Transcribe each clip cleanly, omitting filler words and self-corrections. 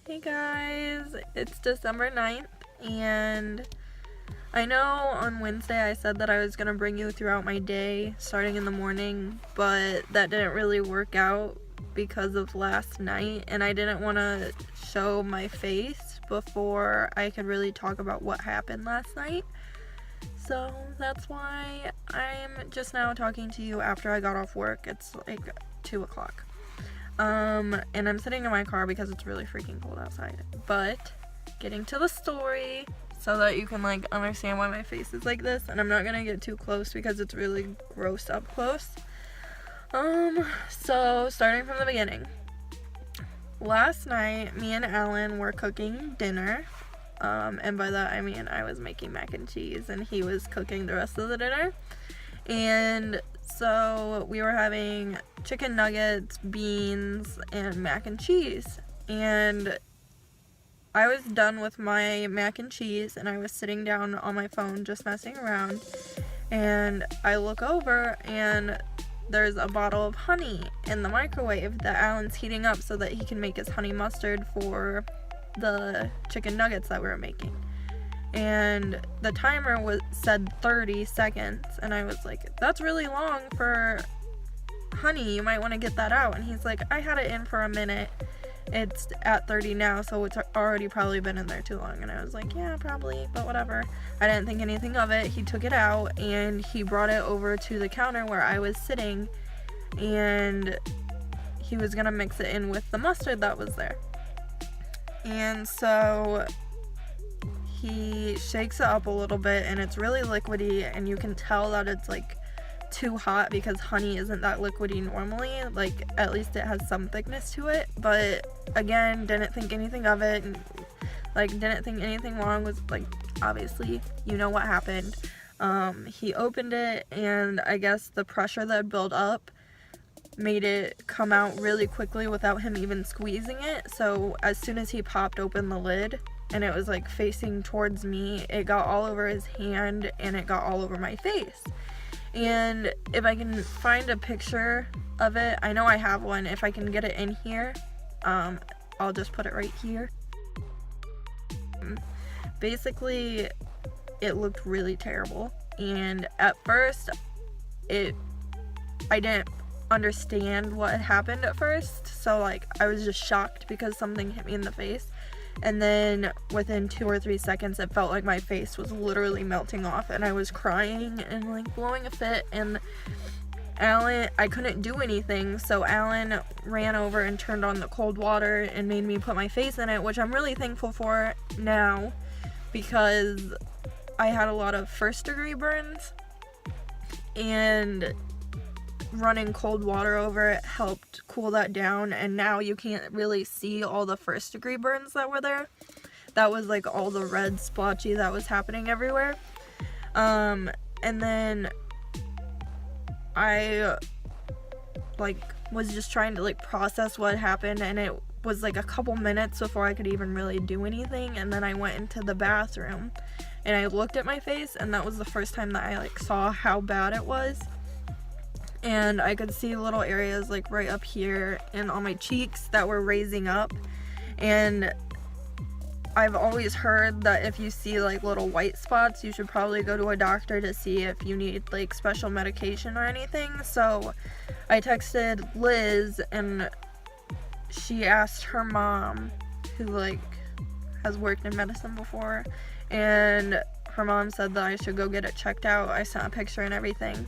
Hey guys, it's December 9th, and I know on Wednesday I said that I was going to bring you throughout my day starting in the morning, but that didn't really work out because of last night, and I didn't want to show my face before I could really talk about what happened last night. So that's why I'm just now talking to you after I got off work. It's like 2 o'clock. And I'm sitting in my car because it's really freaking cold outside. But getting to the story so that you can like understand why my face is like this, and I'm not gonna get too close because it's really gross up close. So starting from the beginning. Last night, me and Alan were cooking dinner. And by that I mean I was making mac and cheese and he was cooking the rest of the dinner. And so we were having chicken nuggets, beans, and mac and cheese. And I was done with my mac and cheese and I was sitting down on my phone just messing around. And I look over and there's a bottle of honey in the microwave that Alan's heating up so that he can make his honey mustard for the chicken nuggets that we were making. And the timer said 30 seconds, and I was like, that's really long for honey, you might want to get that out. And he's like, I had it in for a minute, it's at 30 now, so it's already probably been in there too long. And I was like, yeah, probably, but whatever. I didn't think anything of it. He took it out and he brought it over to the counter where I was sitting, and he was gonna mix it in with the mustard that was there. And so he shakes it up a little bit and it's really liquidy, and you can tell that it's like too hot because honey isn't that liquidy normally. Like, at least it has some thickness to it. But again, didn't think anything of it, and like didn't think anything wrong with, like, obviously you know what happened. He opened it, and I guess the pressure that built up made it come out really quickly without him even squeezing it. So as soon as he popped open the lid and it was like facing towards me, it got all over his hand and it got all over my face. And if I can find a picture of it, I know I have one, if I can get it in here, I'll just put it right here. Basically, it looked really terrible, and at first I didn't understand what had happened at first, so like I was just shocked because something hit me in the face. And then within 2 or 3 seconds it felt like my face was literally melting off, and I was crying and like blowing a fit. And Alan, I couldn't do anything, so Alan ran over and turned on the cold water and made me put my face in it, which I'm really thankful for now because I had a lot of first-degree burns, and running cold water over it helped cool that down. And now you can't really see all the first degree burns that were there. That was like all the red splotchy that was happening everywhere. And then I like was just trying to like process what happened, and it was like a couple minutes before I could even really do anything. And then I went into the bathroom and I looked at my face, and that was the first time that I like saw how bad it was. And I could see little areas like right up here and on my cheeks that were raising up. And I've always heard that if you see like little white spots, you should probably go to a doctor to see if you need like special medication or anything. So I texted Liz, and she asked her mom, who like has worked in medicine before, and her mom said that I should go get it checked out. I sent a picture and everything.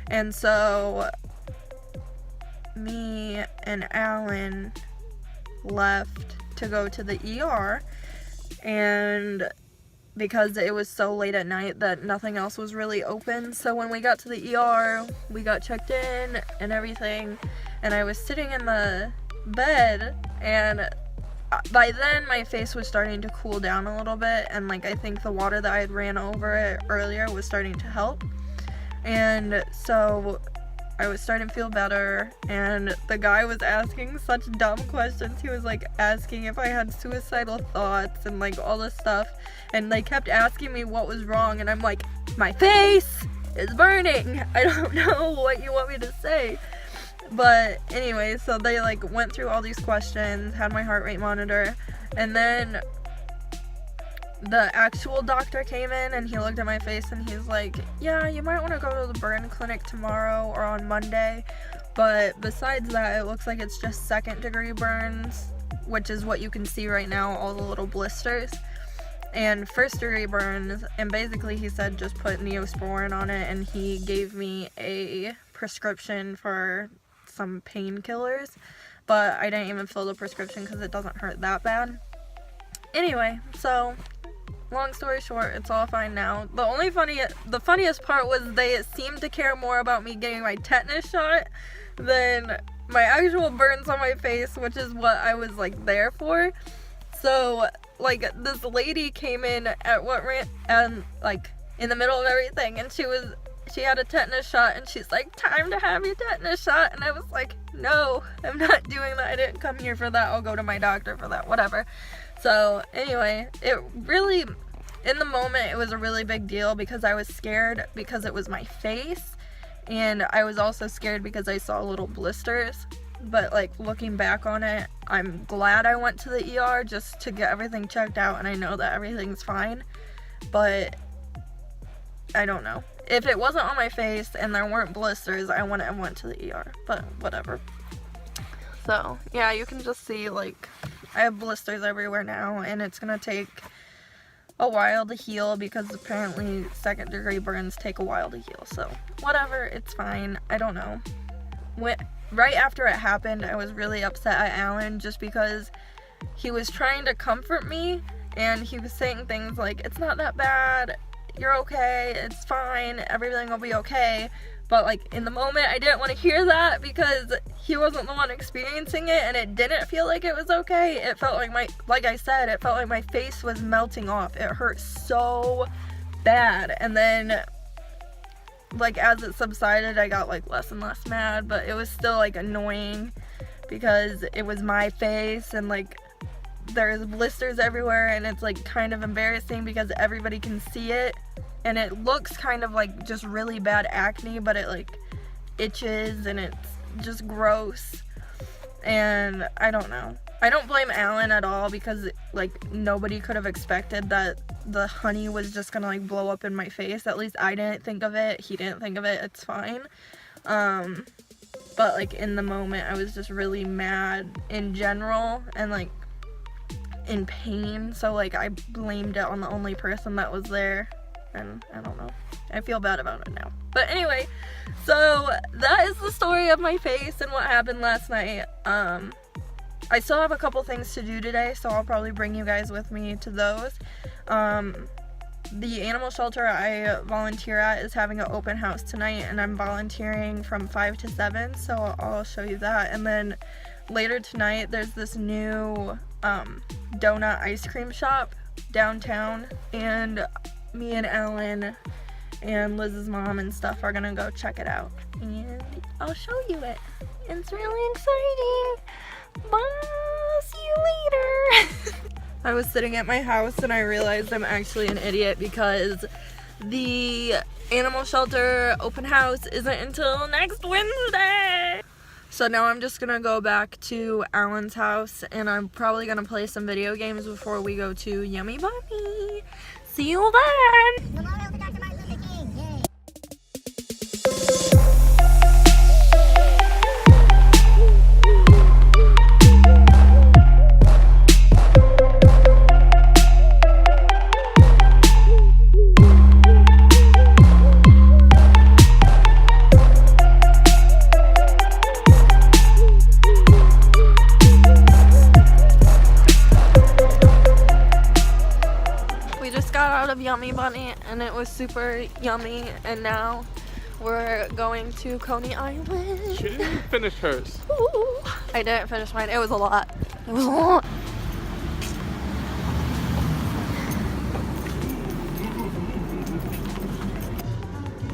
And so me and Alan left to go to the ER, and because it was so late at night that nothing else was really open. So when we got to the ER, we got checked in and everything, and I was sitting in the bed, and by then my face was starting to cool down a little bit, and like I think the water that I had ran over it earlier was starting to help. And so I was starting to feel better, and the guy was asking such dumb questions. He was like asking if I had suicidal thoughts and like all this stuff, and they kept asking me what was wrong, and I'm like, my face is burning, I don't know what you want me to say. But anyway, so they like went through all these questions, had my heart rate monitor, and then the actual doctor came in and he looked at my face and he's like, yeah, you might want to go to the burn clinic tomorrow or on Monday, but besides that, it looks like it's just 2nd-degree burns, which is what you can see right now, all the little blisters, and 1st-degree burns. And basically he said just put Neosporin on it, and he gave me a prescription for some painkillers, but I didn't even fill the prescription because it doesn't hurt that bad. Anyway, so long story short, it's all fine now. The funniest part was they seemed to care more about me getting my tetanus shot than my actual burns on my face, which is what I was like there for. So like this lady came in at like in the middle of everything, and she had a tetanus shot, and she's like, time to have your tetanus shot. And I was like, no, I'm not doing that. I didn't come here for that. I'll go to my doctor for that, whatever. So anyway, it really, in the moment, it was a really big deal because I was scared because it was my face, and I was also scared because I saw little blisters. But like looking back on it, I'm glad I went to the ER just to get everything checked out, and I know that everything's fine. But I don't know. If it wasn't on my face and there weren't blisters, I wouldn't have went to the ER, but whatever. So yeah, you can just see like I have blisters everywhere now, and it's gonna take a while to heal because apparently 2nd-degree burns take a while to heal. So whatever, it's fine. I don't know. Right after it happened, I was really upset at Alan just because he was trying to comfort me, and he was saying things like, it's not that bad, you're okay, it's fine, everything will be okay. But like in the moment, I didn't want to hear that because he wasn't the one experiencing it, and it didn't feel like it was okay. It felt like like I said, it felt like my face was melting off. It hurt so bad. And then like as it subsided, I got like less and less mad, but it was still like annoying because it was my face, and like there's blisters everywhere, and it's like kind of embarrassing because everybody can see it, and it looks kind of like just really bad acne, but it like itches and it's just gross. And I don't know. I don't blame Alan at all because like nobody could have expected that the honey was just gonna like blow up in my face. At least I didn't think of it. He didn't think of it. It's fine. But like in the moment, I was just really mad in general and like in pain. So like I blamed it on the only person that was there, and I don't know. I feel bad about it now. But anyway, so that is the story of my face and what happened last night. I still have a couple things to do today, so I'll probably bring you guys with me to those. The animal shelter I volunteer at is having an open house tonight, and I'm volunteering from 5 to 7, so I'll show you that. And then later tonight, there's this new donut ice cream shop downtown, and me and Ellen and Liz's mom and stuff are gonna go check it out, and I'll show you it. It's really exciting. Bye, see you later. I was sitting at my house and I realized I'm actually an idiot because the animal shelter open house isn't until next Wednesday. So now I'm just gonna go back to Alan's house, and I'm probably gonna play some video games before we go to Yummy Bunny. See you then! Memorial to Dr. Martin Luther King. Yay. Yummy Bunny, and it was super yummy, and now we're going to Coney Island. She didn't finish hers. Ooh. I didn't finish mine. It was a lot. It was a lot.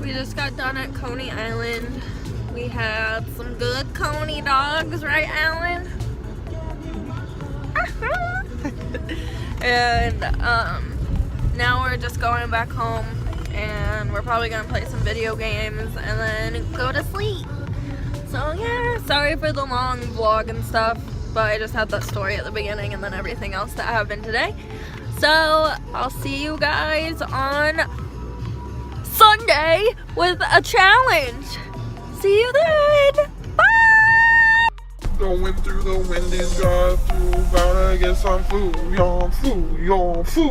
We just got done at Coney Island. We had some good Coney dogs, right, Alan? And now we're just going back home, and we're probably gonna play some video games and then go to sleep. So yeah, sorry for the long vlog and stuff, but I just had that story at the beginning and then everything else that happened today. So I'll see you guys on Sunday with a challenge. See you then. Bye. Going through the Wendy's drive-thru, gotta get some food, y'all, food, y'all, food.